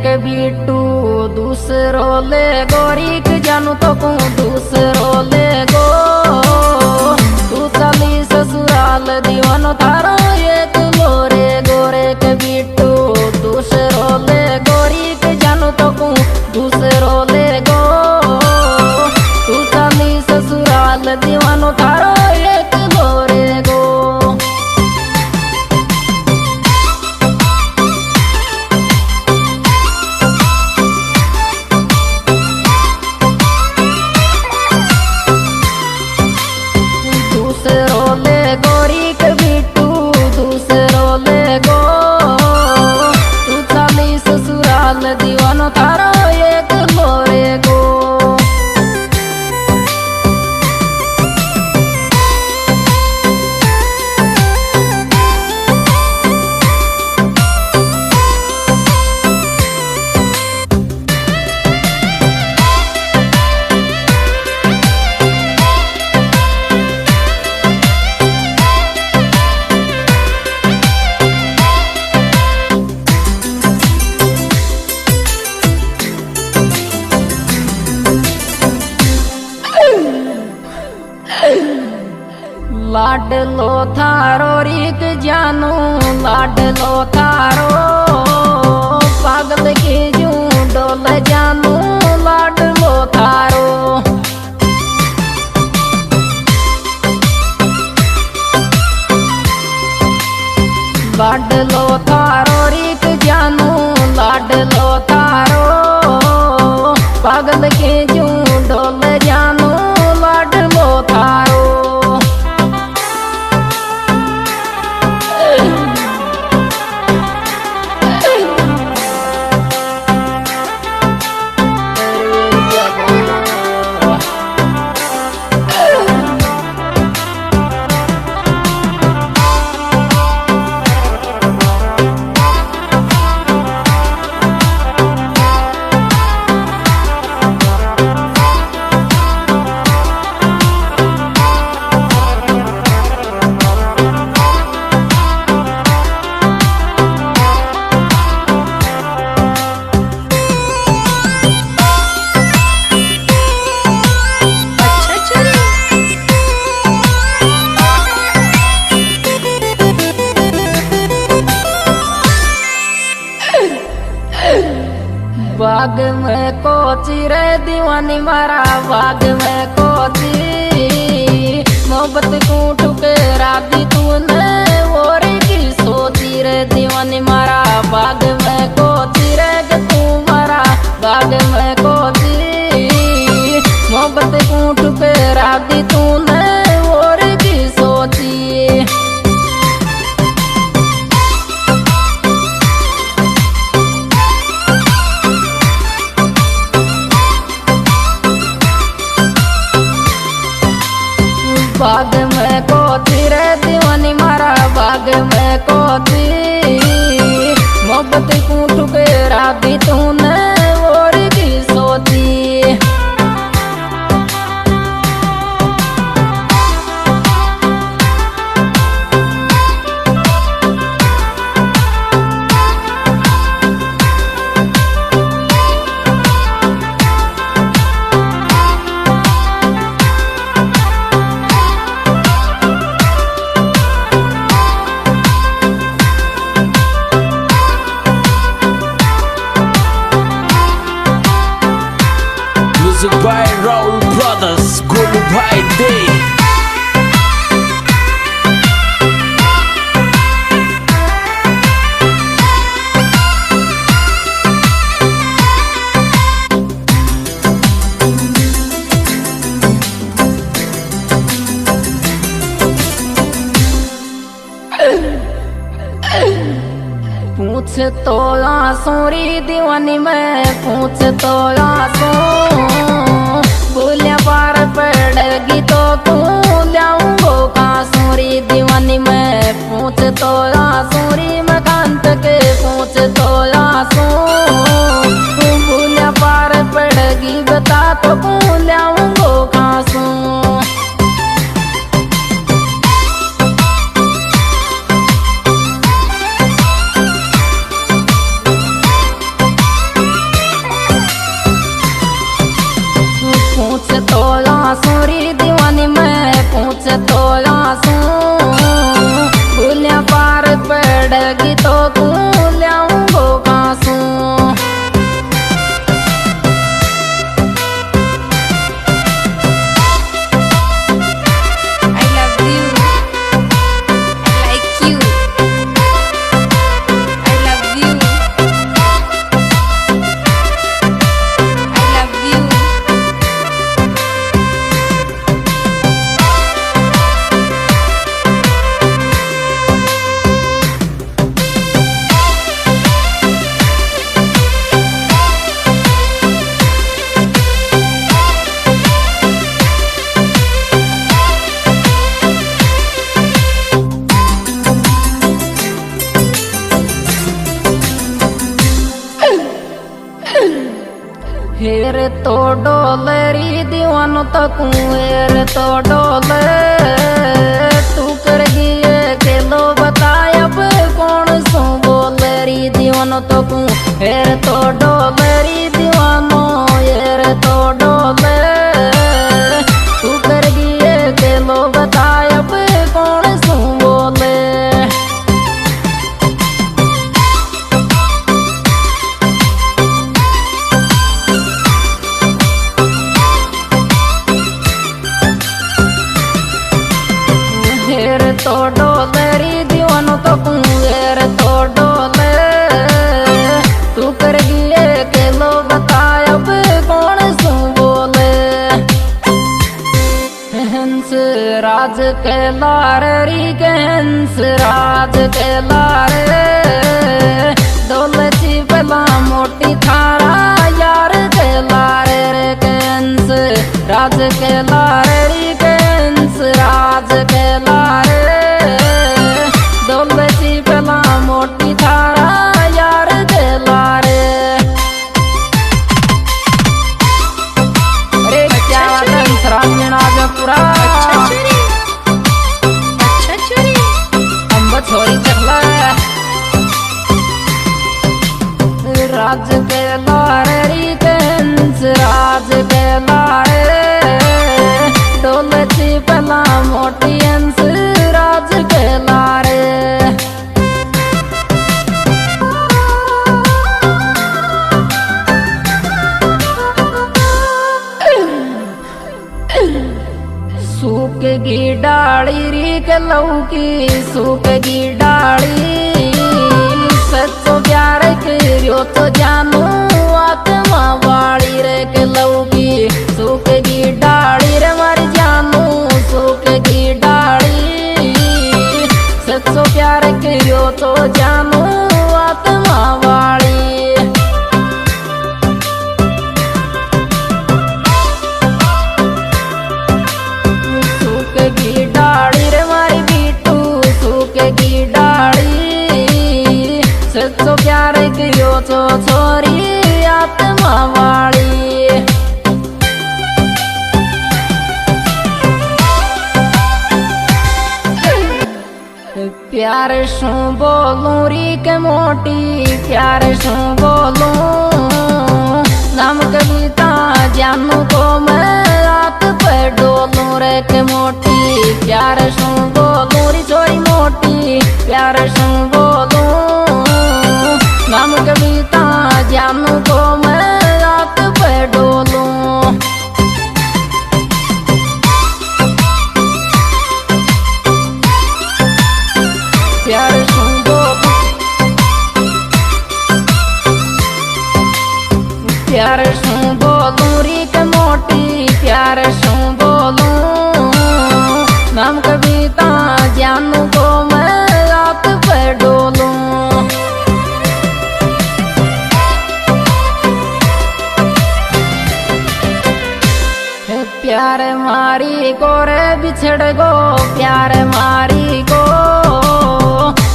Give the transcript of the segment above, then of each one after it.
के बिट्टू दूसरो ले गोरी के जानू तो को दूसरो ले गो तू चली ससुराल दीवानो थारो एक गोरे गोरे के बिट्टू दूसरो ले गोरी के जानू तो को दूसरो ले गो तू चली ससुराल दीवानो थारो एक गोरे गो। दूसरो ले गोरी के बिट्टू दूसरो ले गो तू चली ससुराल दीवानो थारो एक गोरे गो। लाडलो थारो रीक जानू लाडलो थारो पागल के जू डोल जानू लाडलो थारो लाडलो थारो रीक जानू लाडलो थारो पागल के जू डोल जानू लाडलो थारो। बाग में कोची रे दीवानी मारा बाग में कोची मोहब्बत को ठुकरा दी तूने और की सोची रे दीवानी मारा बाग में कोची रे तू मारा बाग में कोची मोहब्बत को ठुकरा दी तूने और की सोची। बाग में कोची रे दीवानी मारा बाग में कोची मोहब्बत को ठुकरा दी तूने और की सोची। by Raul Brothers, goodbye day. पूछ तो आंसू दीवानी में पूछ तो आंसू बोलिया पार पड़ेगी तो तू लाऊंगो कांसूरी दीवानी में पूछ तो आंसूरी में कांत के पूछ तो आंसू बोलिया पार पड़ेगी बता तो लाऊंगो कांसू। कासू भूलिया पार पड़ेगी तो तू ल्याऊंगो कासू हेर तो डोलरी दीवानो तकू हेर तो डोले तू कर गिए के लो बताए अब कौन सो बोलरी दीवानो तकू हेर तो डोलरी दीवानो हेर तो डोले तू कर गिए के लो बताए अब कौन सो बोले तो डोलरी दीवानो तो कुएर तो डोले तू कर गिए के लो बताए अब कौन सू बोले हंस राज के लारी के हंस राज के लारे दौलती पला मोटी थारा यार के लारे रे के हंस राज के लारी के हंस राज के लारे दौलती पला मोटी थारा यार के लारे अरे क्या हंस रामीणा पूरा अम्ब छोरी चखला राज के लारे के हंस राज के लारे दौलती पला मोटी हंस राज के लारे सूखेगी डाली री के लौकी सूखेगी डाली सच्चो प्यार करियो तो जानू आत्मा वाली रे के लौकी सूखेगी डाली रे मर जानू सूखेगी डाली सच्चो प्यार करियो तो जानू आत्मा वाली सूखेगी डाली रे मारी बीटू सूखेगी डाली सच्चो प्यार करियो तो छोरी आत्मा वाली प्यार शू बोलूं री के मोटी प्यार शू बोलूं नाम कविता जानू को मैं रात पे डोलूं रे के मोटी प्यार शू बोलूं री छोरी मोटी प्यार शू बोलूं नाम कविता जानू को मैं रात पे डोलूं प्यार शू बोलूं प्यार शू बोलूं री के मोटी प्यार शू बोलूं नाम कविता जानू को मैं रात पे डोलूं प्यार मारी को रे बिछड़ गो प्यार मारी को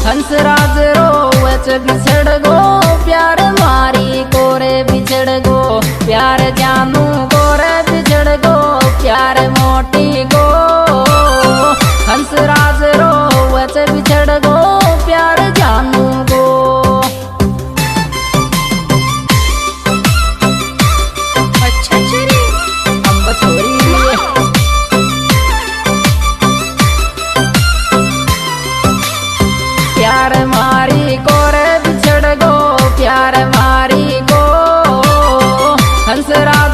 हंस राज रोवच बिछड़ गो प्यार मारी को रे बिछड़ गो प्यार जानू को रे बिछड़ गो प्यार मोटी को हंस राज रोवच बिछड़ गो प्यार जानू गो अच्छा छोरी अम्ब छोरी दूसरा